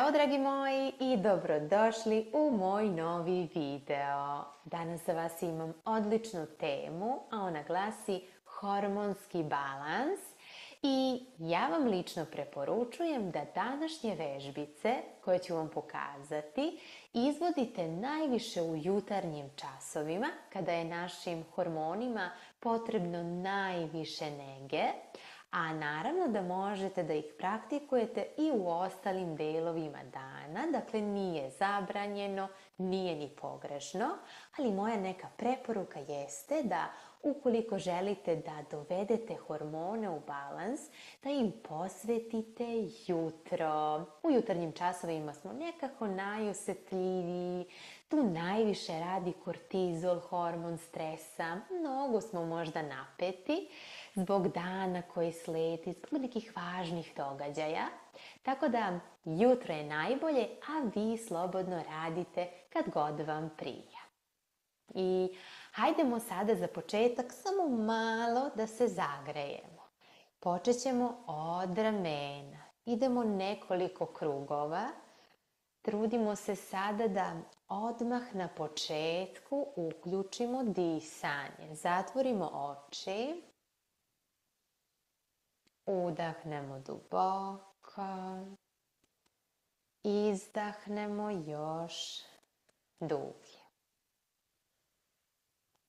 Ćao dragi moji i dobrodošli u moj novi video. Danas za vas imam odličnu temu, a ona glasi hormonski balans. I ja vam lično preporučujem da današnje vežbice koje ću vam pokazati izvodite najviše u jutarnjim časovima kada je našim hormonima potrebno najviše nege. A naravno da možete da ih praktikujete i u ostalim delovima dana, dakle nije zabranjeno, nije ni pogrešno, ali moja neka preporuka jeste da ukoliko želite da dovedete hormone u balans, da im posvetite jutro. U jutarnjim časovima smo nekako najosetljiviji, tu najviše radi kortizol, hormon stresa, mnogo smo možda napeti zbog dana koji sledi, zbog nekih važnih događaja. Tako da jutro je najbolje, a vi slobodno radite kad god vam prija. I hajdemo sada za početak samo malo da se zagrejemo. Počet ćemo od ramena. Idemo nekoliko krugova. Trudimo se sada da odmah na početku uključimo disanje. Zatvorimo oči. Udahnemo duboko. Izdahnemo još dublje.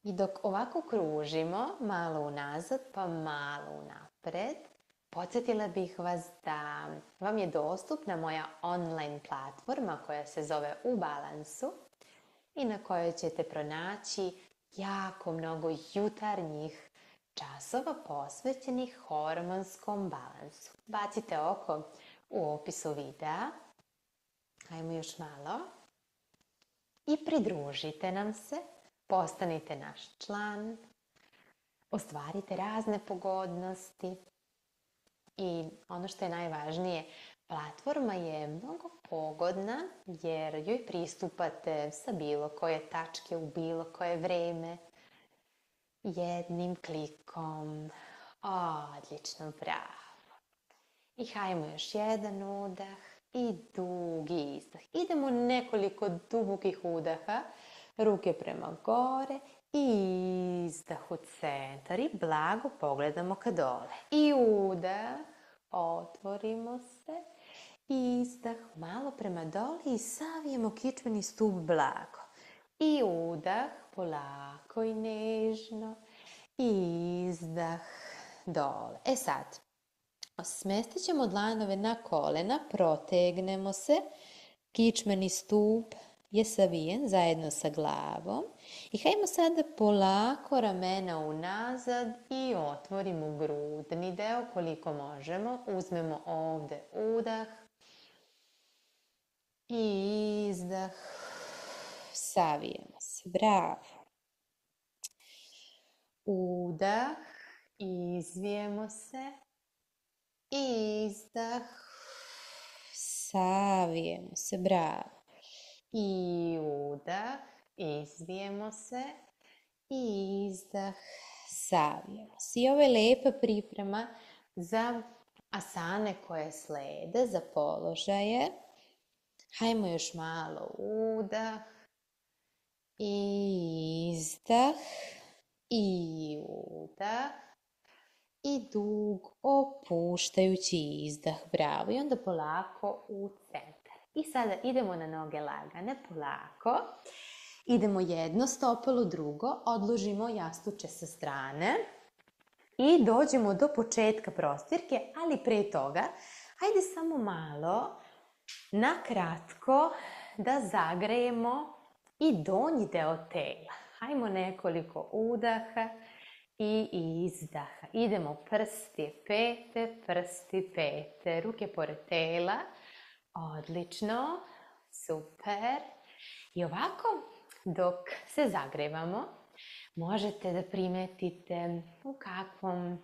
I dok ovako kružimo, malo unazad pa malo unapred, podsjetila bih vas da vam je dostupna moja online platforma koja se zove U balansu i na kojoj ćete pronaći jako mnogo jutarnjih časova posvećenih hormonskom balansu. Bacite oko u opisu videa. Hajmo još malo. I pridružite nam se. Postanite naš član. Ostvarite razne pogodnosti. I ono što je najvažnije, platforma je mnogo pogodna jer joj pristupate sa bilo koje tačke u bilo koje vreme. Jednim klikom. Odlično, bravo. I hajmo još jedan udah i dugi izdah. Idemo nekoliko dubokih udaha. Ruke prema gore i izdah u centar i blago pogledamo ka dole. I udah, otvorimo se. Izdah malo prema dole i savijemo kičmeni stup blago. I udah, polako i nežno. Izdah, dole. Sad, smestit ćemo dlanove na kolena, protegnemo se. Kičmeni stup je savijen zajedno sa glavom. I hajmo sada polako ramena unazad i otvorimo grudni deo koliko možemo. Uzmemo ovde udah. I izdah. Savijemo se. Bravo. Udah. Izvijemo se. Izdah. Savijemo se. Bravo. I udah. Izvijemo se. I izdah. Savijemo se. I ovo je lepa priprema za asane koje slede, za položaje. Hajmo još malo udah. I izdah. I udah. I dug opuštajući izdah. Bravo. I onda polako u centar. I sada idemo na noge lagane, polako. Idemo jedno stopalo, drugo. Odložimo jastuče sa strane. I dođemo do početka prostirke, ali pre toga, hajde samo malo, na kratko, da zagrejemo i donji deo tela. Hajmo nekoliko udaha i izdaha. Idemo prsti pete, ruke pored tela. Odlično, super. I ovako, dok se zagrevamo, možete da primetite u kakvom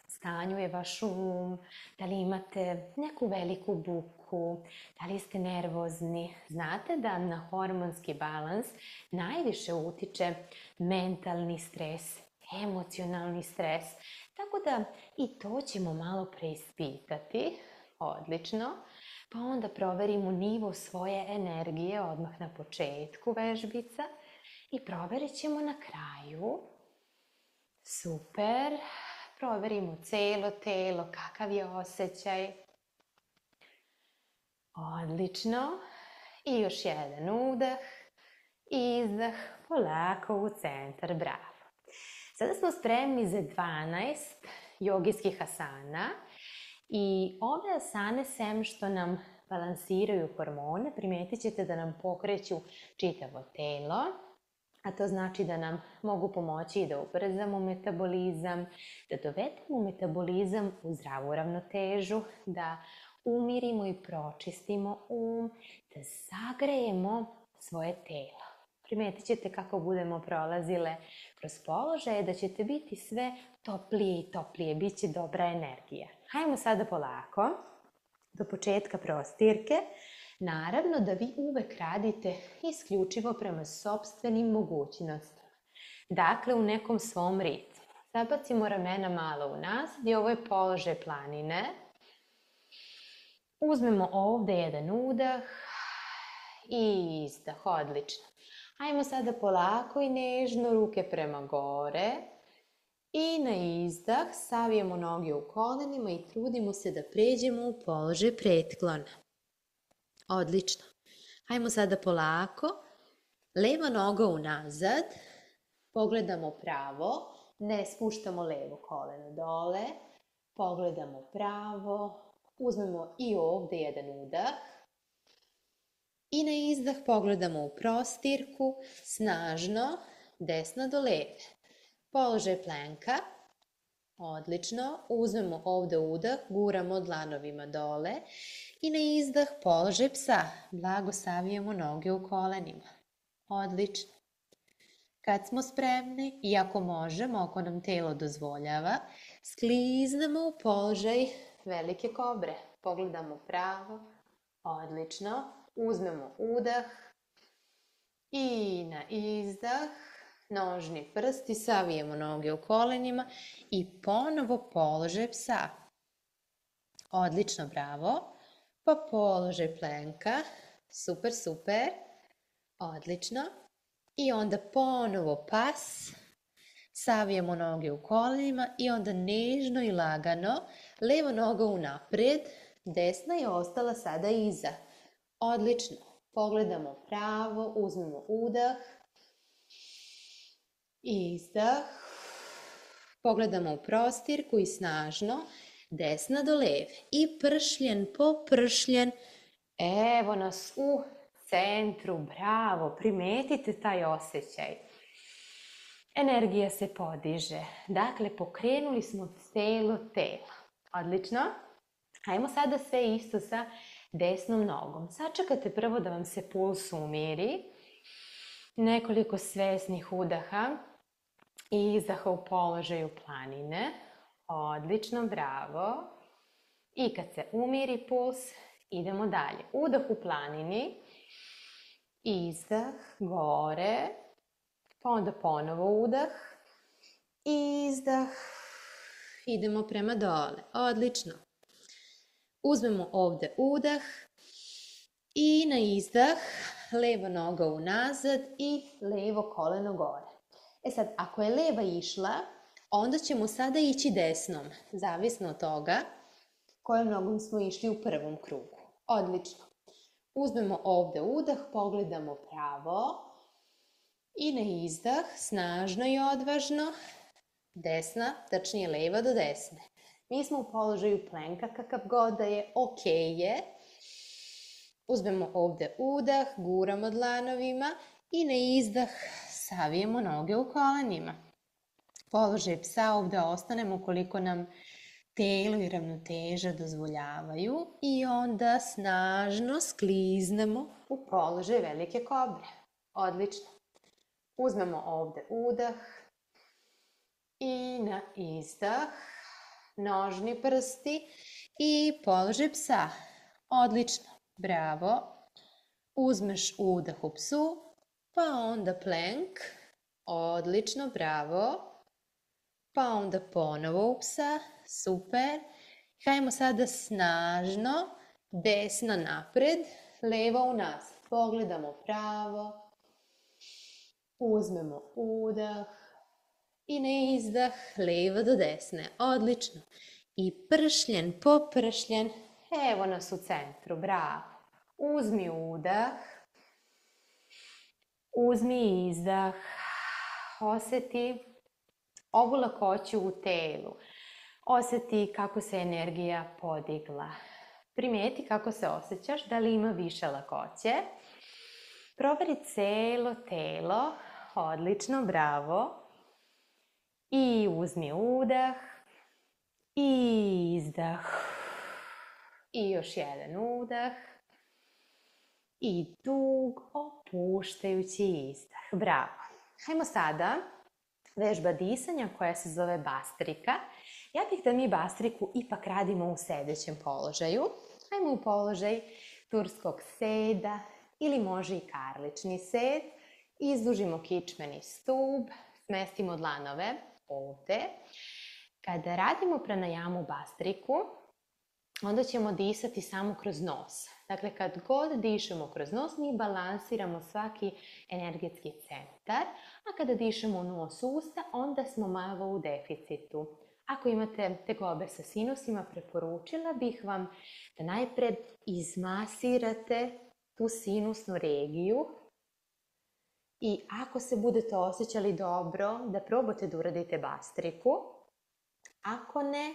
stanju je vaš um, da li imate neku veliku buku, da li ste nervozni. Znate da na hormonski balans najviše utiče mentalni stres, emocionalni stres. Tako da i to ćemo malo preispitati. Odlično. Pa onda proverimo nivo svoje energije odmah na početku vežbica i proverit ćemo na kraju. Super. Proverimo celo telo, kakav je osjećaj. Odlično. I još jedan udah. Izdah, polako u centar, bravo. Sada smo spremni za 12 jogijskih asana. I ove asane, sem što nam balansiraju hormone, primetit ćete da nam pokreću čitavo telo, a to znači da nam mogu pomoći i da ubrzamo metabolizam, da dovedemo metabolizam u zdravu ravnotežu, da umirimo i pročistimo da zagrejemo svoje telo. Primetit ćete kako budemo prolazile kroz položaje, da ćete biti sve toplije i toplije, bit će dobra energija. Hajmo sada polako, do početka prostirke. Naravno da vi uvek radite isključivo prema sopstvenim mogućnostima. Dakle, u nekom svom ritmu. Zabacimo ramena malo unazad i ovo je položaj planine. Uzmemo ovde jedan udah i izdah, odlično. Hajmo sada polako i nežno ruke prema gore. I na izdah savijemo noge u kolenima i trudimo se da pređemo u položaj pretklona. Odlično. Hajmo sada polako. Leva noga unazad. Pogledamo pravo. Ne spuštamo levo koleno dole. Pogledamo pravo. Uzmemo i ovde jedan udah. I na izdah pogledamo u prostirku. Snažno. Desna do leve. Položaj plenka. Odlično. Uzmemo ovde udah, guramo dlanovima dole i na izdah položaj psa. Blago savijemo noge u kolenima. Odlično. Kad smo spremni, i ako možemo, ako nam telo dozvoljava, skliznemo u položaj velike kobre. Pogledamo pravo. Odlično. Uzmemo udah i na izdah nožni prsti, savijemo noge u kolenima i ponovo položaj psa. Odlično, bravo. Pa položaj plenka. Super, super. Odlično. I onda ponovo pas. Savijemo noge u kolenima i onda nežno i lagano leva noga unapred, desna je ostala sada iza. Odlično. Pogledamo pravo, uzmemo udah. Izdah. Pogledamo u prostirku i snažno, desna do leve. I pršljen po pršljen. Evo nas u centru, bravo, primetite taj osjećaj. Energija se podiže. Dakle, pokrenuli smo celo telo. Odlično. Hajmo sada sve isto sa desnom nogom. Sačekate prvo da vam se puls umiri. Nekoliko svesnih udaha i izdaha u položaju planine. Odlično, bravo. I kad se umiri puls, idemo dalje. Udah u planini. Izdah, gore. Pa onda ponovo udah. Izdah. Idemo prema dole. Odlično. Uzmemo ovde udah. I na izdah, leva noga unazad i levo koleno gore. E sad, ako je leva išla, onda ćemo sada ići desnom, zavisno od toga kojom nogom smo išli u prvom krugu. Odlično. Uzmemo ovde udah, pogledamo pravo i na izdah, snažno i odvažno, desna, tačnije leva do desne. Mi smo u položaju plenka, kakav god da je, ok je. Uzmemo ovde udah, guramo dlanovima i na izdah savijemo noge u kolenima. Položaj psa ovde ostanemo koliko nam telo i ravnoteža dozvoljavaju i onda snažno skliznemo u položaj velike kobre. Odlično. Uzmemo ovde udah i na izdah nožni prsti i položaj psa. Odlično. Bravo. Uzmeš udah u psu, pa onda plank. Odlično, bravo. Pa onda ponovo u psa. Super. Hajmo sada snažno Desno napred, levo unazad. Pogledamo pravo, uzmemo udah i na izdah levo do desne. Odlično. I pršljen po pršljen, evo nas u centru, bravo. Uzmi udah, uzmi izdah, osjeti ovu lakoću u telu. Osjeti kako se energija podigla. Primijeti kako se osjećaš, da li ima više lakoće. Proveri celo telo, odlično, bravo. I uzmi udah i izdah. I još jedan udah. I dug opuštajući izdah. Bravo. Hajmo sada vežba disanja koja se zove bastrika. Ja bih da mi bastriku ipak radimo u sedećem položaju. Hajmo u položaj turskog seda ili može i karlični sed. Izdužimo kičmeni stub, smestimo dlanove ovde. Kada radimo pranajamu bastriku, onda ćemo disati samo kroz nos. Dakle, kad god dišemo kroz nos, mi balansiramo svaki energetski centar, a kada dišemo u nos usta, onda smo malo u deficitu. Ako imate tegobe sa sinusima, preporučila bih vam da najpred izmasirate tu sinusnu regiju i ako se budete osjećali dobro, da probate da uradite bastriku. Ako ne,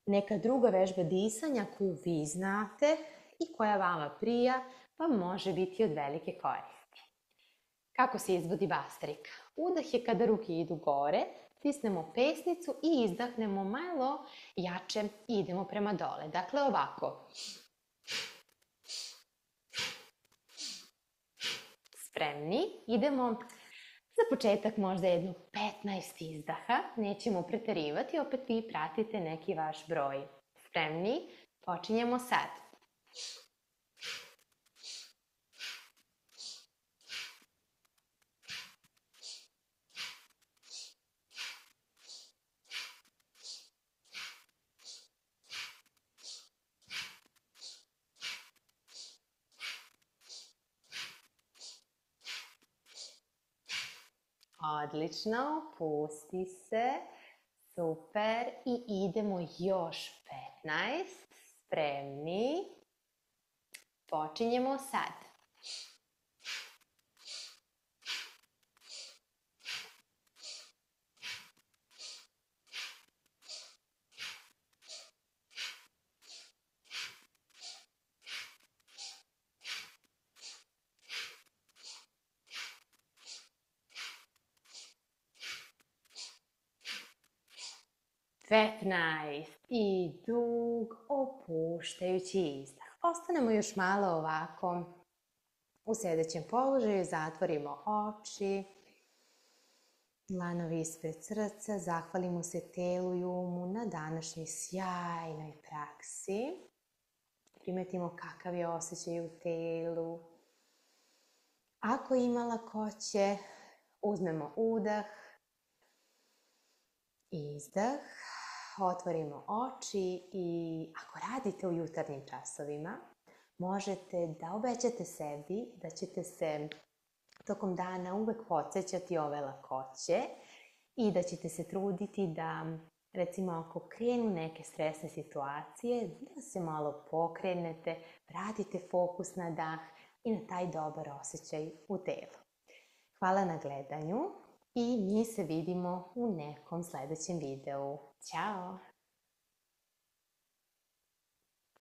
neka druga vežba disanja koju vi znate i koja vama prija, vam može biti od velike koristi. Kako se izvodi bastrika? Udah je kada ruke idu gore, stisnemo pesnicu i izdahnemo malo jače i idemo prema dole. Dakle, ovako. Spremni? Idemo za početak možda jedno 15 izdaha. Nećemo preterivati, opet vi pratite neki vaš broj. Spremni? Počinjemo sad. Odlično, pusti se, super i idemo još 15, spremni, počinjemo sad. I dug opuštajući izdah. Ostanemo još malo ovako u sedećem položaju, zatvorimo oči, dlanovi ispred srca, zahvalimo se telu i umu na današnjoj sjajnoj praksi. Primetimo kakav je osjećaj u telu. Ako ima lakoće, uzmemo udah, izdah. Otvorimo oči i ako radite u jutarnjim časovima, možete da obećate sebi da ćete se tokom dana uvek podsjećati ove lakoće i da ćete se truditi da, recimo ako krenu neke stresne situacije, da se malo pokrenete, vratite fokus na dah i na taj dobar osjećaj u telu. Hvala na gledanju. I mi se vidimo u nekom sledećem videu. Ćao!